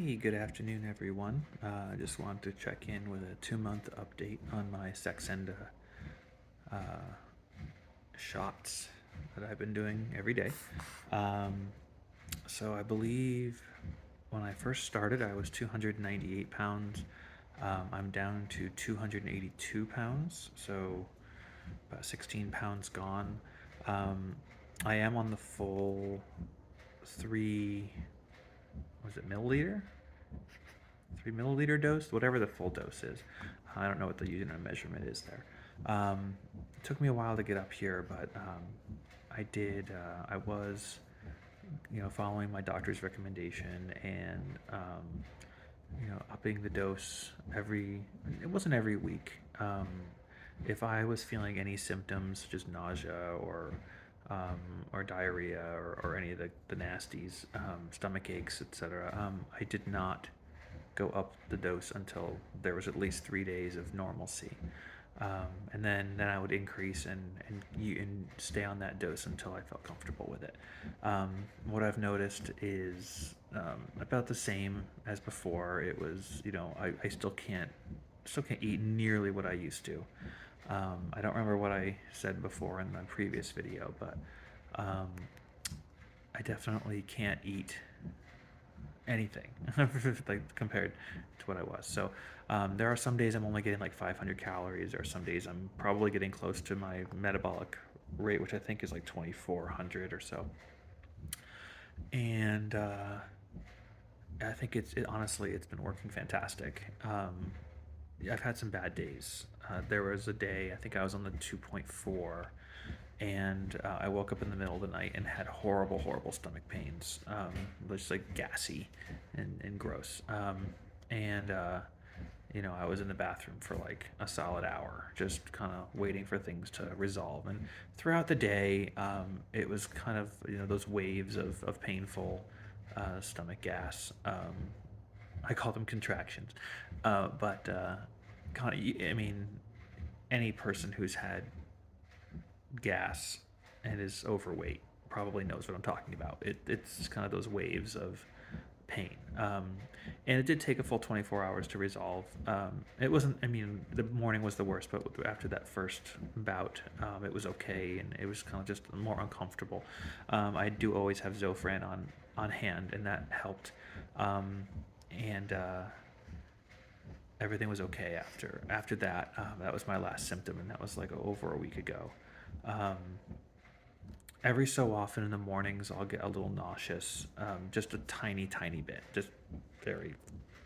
Hey, good afternoon, everyone. I just wanted to check in with a 2-month update on my Saxenda uh, shots that I've been doing every day. Um, so I believe when I first started, I was 298 pounds. I'm down to 282 pounds, so about 16 pounds gone. Um, I am on the full 3, was it milliliter? 3 milliliter dose, whatever the full dose is. I don't know what the unit of measurement is there. It took me a while to get up here, but I did. I was, following my doctor's recommendation and upping the dose every. It wasn't every week. If I was feeling any symptoms, such as nausea or diarrhea or any of the nasties, stomach aches, etc., I did not go up the dose until there was at least 3 days of normalcy. And then I would increase and stay on that dose until I felt comfortable with it. What I've noticed is about the same as before. It was, I still can't eat nearly what I used to. I don't remember what I said before in the previous video, but um, I definitely can't eat anything like compared to what I was. So there are some days I'm only getting like 500 calories, or some days I'm probably getting close to my metabolic rate, which I think is like 2,400 or so. And I think honestly, it's been working fantastic. I've had some bad days. There was a day, I think I was on the 2.4, and I woke up in the middle of the night and had horrible, horrible stomach pains, just like gassy and gross. And I was in the bathroom for like a solid hour, just kind of waiting for things to resolve. And throughout the day, it was kind of those waves of painful stomach gas. I call them contractions, but kind of, I mean, any person who's had gas and is overweight probably knows what I'm talking about. It's kind of those waves of pain. And it did take a full 24 hours to resolve. It wasn't, I mean, the morning was the worst, but after that first bout, it was okay, and it was kind of just more uncomfortable. I do always have Zofran on hand, and that helped. And everything was okay after that. That was my last symptom, and that was like over a week ago. Um, every so often in the mornings, I'll get a little nauseous, just a tiny, tiny bit, just very,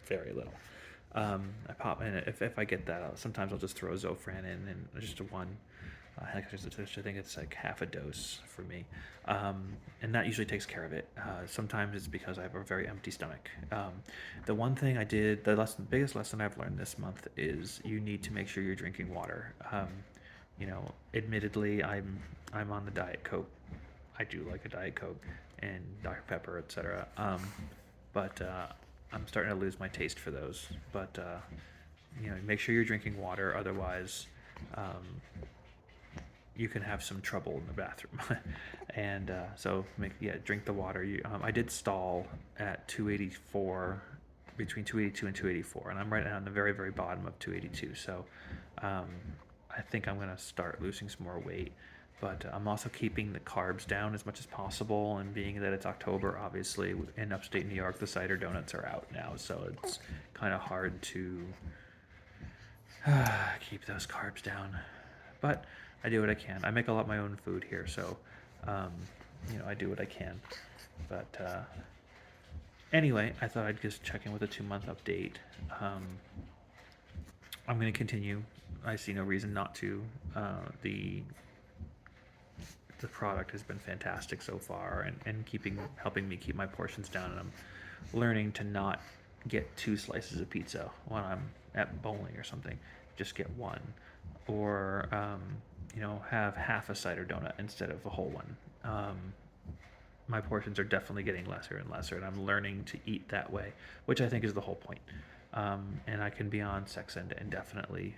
very little. I pop in if I get that. Sometimes I'll just throw Zofran in and just one. I think it's like half a dose for me, and that usually takes care of it. Sometimes it's because I have a very empty stomach. The one thing the biggest lesson I've learned this month is you need to make sure you're drinking water. Admittedly, I'm on the Diet Coke. I do like a Diet Coke and Dr. Pepper, etc. But I'm starting to lose my taste for those. But make sure you're drinking water, otherwise you can have some trouble in the bathroom. And so drink the water. I did stall at 284, between 282 and 284, and I'm right now on the very, very bottom of 282. So I think I'm going to start losing some more weight. But I'm also keeping the carbs down as much as possible, and being that it's October, obviously, in upstate New York, the cider donuts are out now, so it's kind of hard to keep those carbs down. But I do what I can. I make a lot of my own food here, so I do what I can. But anyway, I thought I'd just check in with a 2-month update. I'm going to continue. I see no reason not to. The product has been fantastic so far, and helping me keep my portions down. And I'm learning to not get 2 slices of pizza when I'm at bowling or something. Just get one, or have half a cider donut instead of a whole one. My portions are definitely getting lesser and lesser, and I'm learning to eat that way, which I think is the whole point. And I can be on Saxenda indefinitely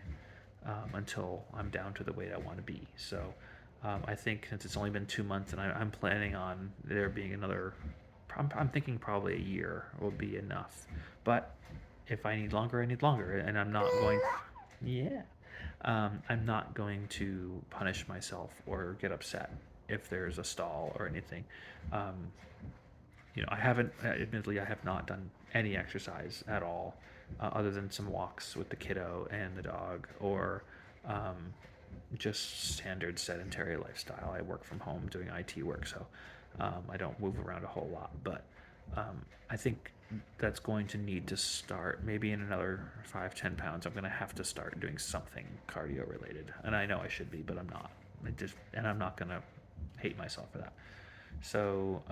until I'm down to the weight I want to be. So I think since it's only been 2 months, and I'm planning on there being another I'm thinking probably a year will be enough. But if I need longer, I need longer, and I'm not going. Yeah, I'm not going to punish myself or get upset if there's a stall or anything. Um, I haven't, admittedly, I have not done any exercise at all, other than some walks with the kiddo and the dog, or um, just standard sedentary lifestyle. I work from home doing IT work, so I don't move around a whole lot. But I think that's going to need to start maybe in another 5-10 pounds. I'm going to have to start doing something cardio related, and I know I should be, but I'm not. And I'm not going to hate myself for that. So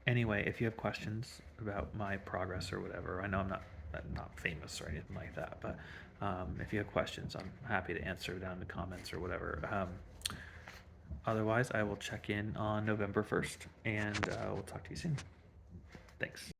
anyway, if you have questions about my progress or whatever, I know I'm not famous or anything like that, but if you have questions, I'm happy to answer down in the comments or whatever. Otherwise, I will check in on November 1st, and we'll talk to you soon. Thanks.